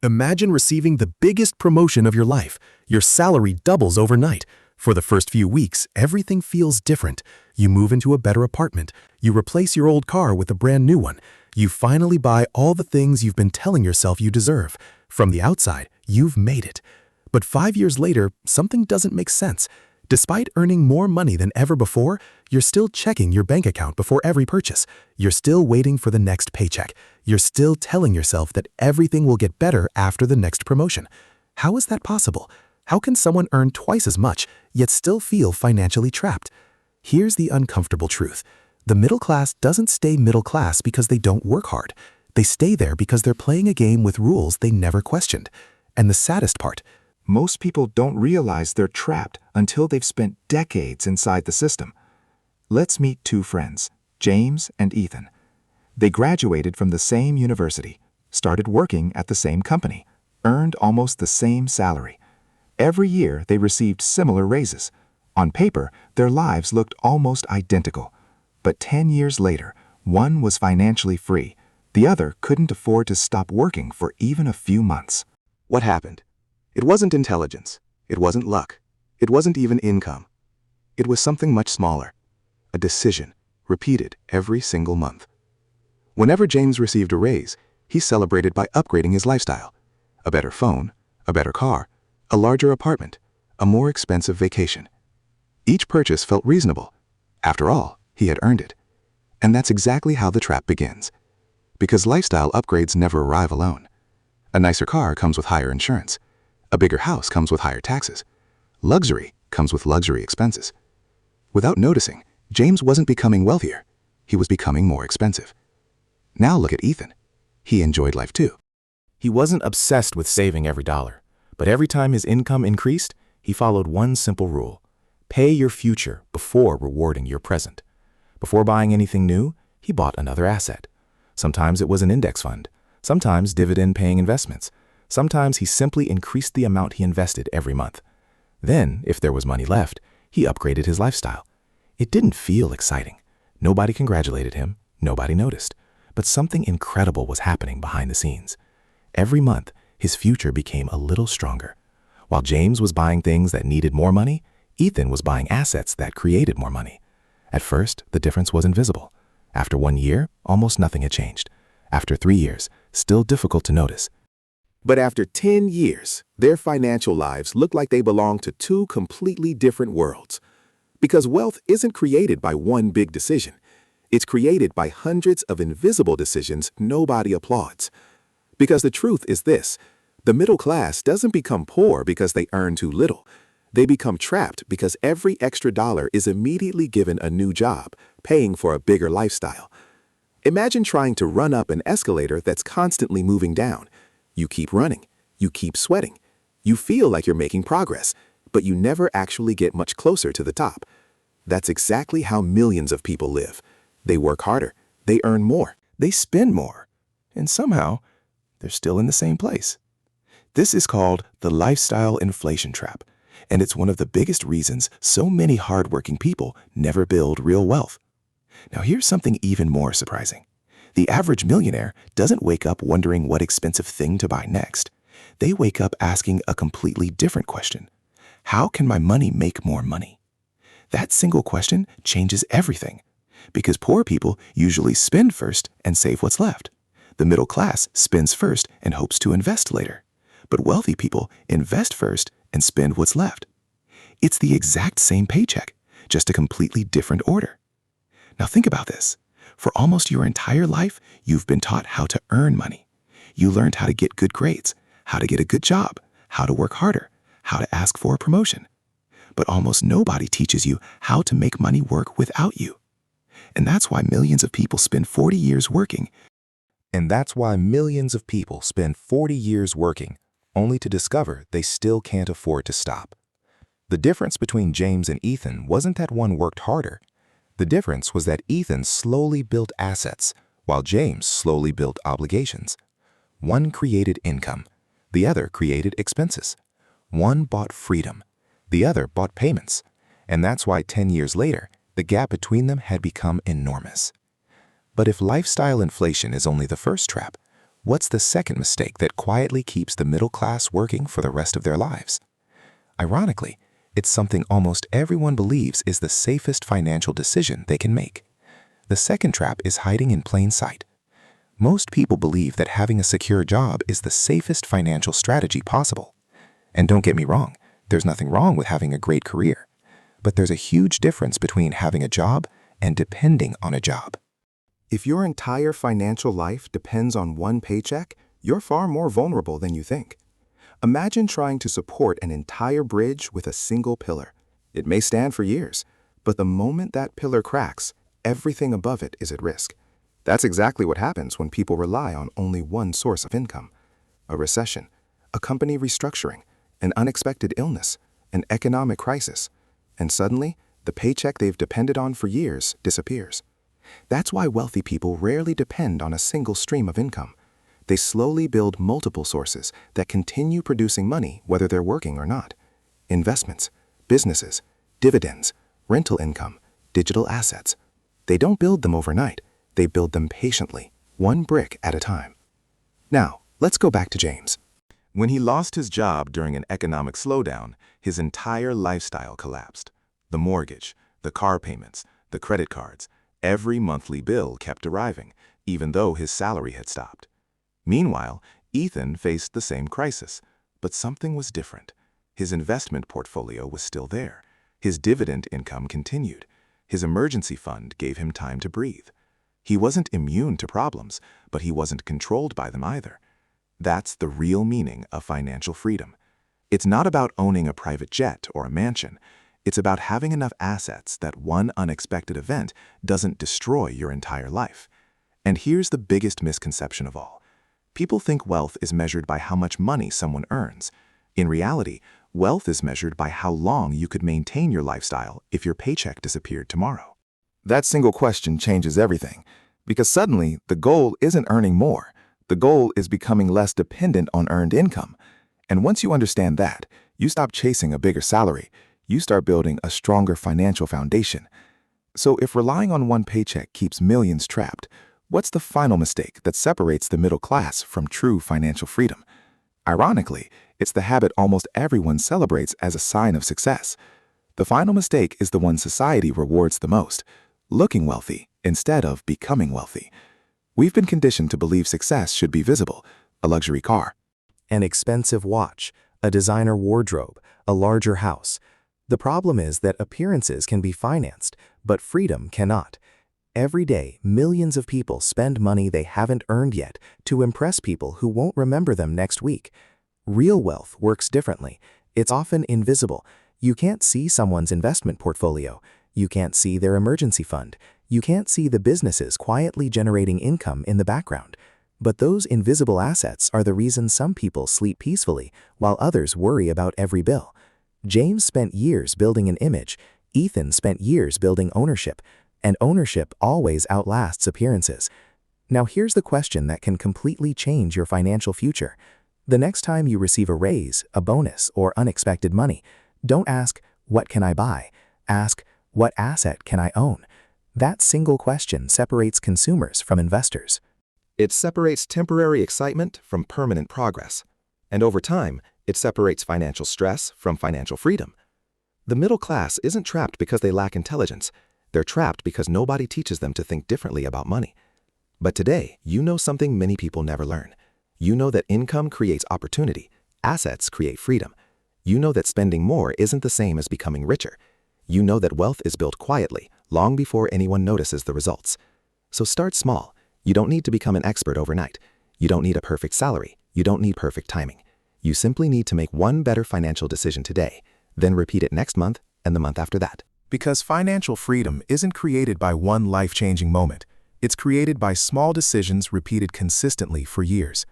Imagine receiving the biggest promotion of your life. Your salary doubles overnight. For the first few weeks, everything feels different. You move into a better apartment. You replace your old car with a brand new one. You finally buy all the things you've been telling yourself you deserve. From the outside, you've made it. But 5 years later, something doesn't make sense. Despite earning more money than ever before, you're still checking your bank account before every purchase. You're still waiting for the next paycheck. You're still telling yourself that everything will get better after the next promotion. How is that possible? How can someone earn twice as much, yet still feel financially trapped? Here's the uncomfortable truth. The middle class doesn't stay middle class because they don't work hard. They stay there because they're playing a game with rules they never questioned. And the saddest part, most people don't realize they're trapped until they've spent decades inside the system. Let's meet two friends, James and Ethan. They graduated from the same university, started working at the same company, earned almost the same salary. Every year they received similar raises. On paper, their lives looked almost identical. But 10 years later, one was financially free. The other couldn't afford to stop working for even a few months. What happened? It wasn't intelligence. It wasn't luck. It wasn't even income. It was something much smaller. A decision, repeated every single month. Whenever James received a raise, he celebrated by upgrading his lifestyle. A better phone, a better car, a larger apartment, a more expensive vacation. Each purchase felt reasonable. After all, he had earned it. And that's exactly how the trap begins. Because lifestyle upgrades never arrive alone. A nicer car comes with higher insurance. A bigger house comes with higher taxes. Luxury comes with luxury expenses. Without noticing, James wasn't becoming wealthier. He was becoming more expensive. Now look at Ethan. He enjoyed life too. He wasn't obsessed with saving every dollar, but every time his income increased, he followed one simple rule. Pay your future before rewarding your present. Before buying anything new, he bought another asset. Sometimes it was an index fund, sometimes dividend-paying investments. Sometimes he simply increased the amount he invested every month. Then, if there was money left, he upgraded his lifestyle. It didn't feel exciting. Nobody congratulated him, nobody noticed. But something incredible was happening behind the scenes. Every month, his future became a little stronger. While James was buying things that needed more money, Ethan was buying assets that created more money. At first, the difference was invisible. After 1 year, almost nothing had changed. After 3 years, still difficult to notice. But after 10 years, their financial lives look like they belong to two completely different worlds. Because wealth isn't created by one big decision. It's created by hundreds of invisible decisions nobody applauds. Because the truth is this, the middle class doesn't become poor because they earn too little. They become trapped because every extra dollar is immediately given a new job, paying for a bigger lifestyle. Imagine trying to run up an escalator that's constantly moving down. You keep running, you keep sweating. You feel like you're making progress, but you never actually get much closer to the top. That's exactly how millions of people live. They work harder, they earn more, they spend more, and somehow they're still in the same place. This is called the lifestyle inflation trap, and it's one of the biggest reasons so many hardworking people never build real wealth. Now here's something even more surprising. The average millionaire doesn't wake up wondering what expensive thing to buy next. They wake up asking a completely different question. How can my money make more money? That single question changes everything. Because poor people usually spend first and save what's left. The middle class spends first and hopes to invest later. But wealthy people invest first and spend what's left. It's the exact same paycheck, just a completely different order. Now think about this. For almost your entire life, you've been taught how to earn money. You learned how to get good grades, how to get a good job, how to work harder, how to ask for a promotion. But almost nobody teaches you how to make money work without you. And that's why millions of people spend 40 years working. Only to discover they still can't afford to stop. The difference between James and Ethan wasn't that one worked harder. The difference was that Ethan slowly built assets, while James slowly built obligations. One created income, the other created expenses. One bought freedom, the other bought payments. And that's why 10 years later, the gap between them had become enormous. But if lifestyle inflation is only the first trap, What's the second mistake that quietly keeps the middle class working for the rest of their lives? Ironically, it's something almost everyone believes is the safest financial decision they can make. The second trap is hiding in plain sight. Most people believe that having a secure job is the safest financial strategy possible. And don't get me wrong, there's nothing wrong with having a great career. But there's a huge difference between having a job and depending on a job. If your entire financial life depends on one paycheck, you're far more vulnerable than you think. Imagine trying to support an entire bridge with a single pillar. It may stand for years, but the moment that pillar cracks, everything above it is at risk. That's exactly what happens when people rely on only one source of income. A recession, a company restructuring, an unexpected illness, an economic crisis, and suddenly, the paycheck they've depended on for years disappears. That's why wealthy people rarely depend on a single stream of income. They slowly build multiple sources that continue producing money whether they're working or not. Investments, businesses, dividends, rental income, digital assets. They don't build them overnight. They build them patiently, one brick at a time. Now, let's go back to James. When he lost his job during an economic slowdown, his entire lifestyle collapsed. The mortgage, the car payments, the credit cards, every monthly bill kept arriving, even though his salary had stopped. Meanwhile, Ethan faced the same crisis, but something was different. His investment portfolio was still there. His dividend income continued. His emergency fund gave him time to breathe. He wasn't immune to problems, but he wasn't controlled by them either. That's the real meaning of financial freedom. It's not about owning a private jet or a mansion. It's about having enough assets that one unexpected event doesn't destroy your entire life. And here's the biggest misconception of all. People think wealth is measured by how much money someone earns. In reality, wealth is measured by how long you could maintain your lifestyle if your paycheck disappeared tomorrow. That single question changes everything, because suddenly the goal isn't earning more. The goal is becoming less dependent on earned income. And once you understand that, you stop chasing a bigger salary. You start building a stronger financial foundation. So if relying on one paycheck keeps millions trapped, what's the final mistake that separates the middle class from true financial freedom? Ironically, it's the habit almost everyone celebrates as a sign of success. The final mistake is the one society rewards the most: looking wealthy instead of becoming wealthy. We've been conditioned to believe success should be visible: a luxury car, An expensive watch, a designer wardrobe, a larger house. The problem is that appearances can be financed, but freedom cannot. Every day, millions of people spend money they haven't earned yet to impress people who won't remember them next week. Real wealth works differently. It's often invisible. You can't see someone's investment portfolio. You can't see their emergency fund. You can't see the businesses quietly generating income in the background. But those invisible assets are the reason some people sleep peacefully while others worry about every bill. James spent years building an image. Ethan spent years building ownership. And ownership always outlasts appearances. Now here's the question that can completely change your financial future. The next time you receive a raise, a bonus, or unexpected money, don't ask, "What can I buy?" Ask, "What asset can I own?" That single question separates consumers from investors. It separates temporary excitement from permanent progress. And over time, it separates financial stress from financial freedom. The middle class isn't trapped because they lack intelligence. They're trapped because nobody teaches them to think differently about money. But today, you know something many people never learn. You know that income creates opportunity. Assets create freedom. You know that spending more isn't the same as becoming richer. You know that wealth is built quietly, long before anyone notices the results. So start small. You don't need to become an expert overnight. You don't need a perfect salary. You don't need perfect timing. You simply need to make one better financial decision today, then repeat it next month and the month after that. Because financial freedom isn't created by one life-changing moment. It's created by small decisions repeated consistently for years.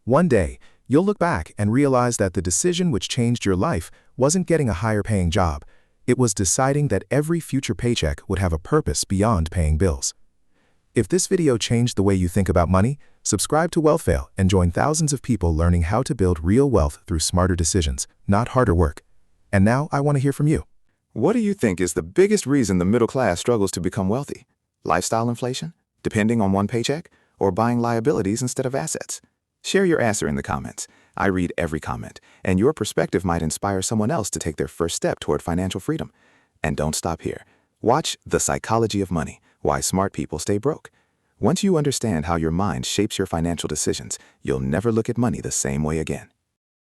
One day, you'll look back and realize that the decision which changed your life wasn't getting a higher-paying job. It was deciding that every future paycheck would have a purpose beyond paying bills. If this video changed the way you think about money, subscribe to WealthVeil and join thousands of people learning how to build real wealth through smarter decisions, not harder work. And now I want to hear from you. What do you think is the biggest reason the middle class struggles to become wealthy? Lifestyle inflation? Depending on one paycheck? Or buying liabilities instead of assets? Share your answer in the comments. I read every comment, and your perspective might inspire someone else to take their first step toward financial freedom. And don't stop here. Watch The Psychology of Money: Why Smart People Stay Broke. Once you understand how your mind shapes your financial decisions, you'll never look at money the same way again.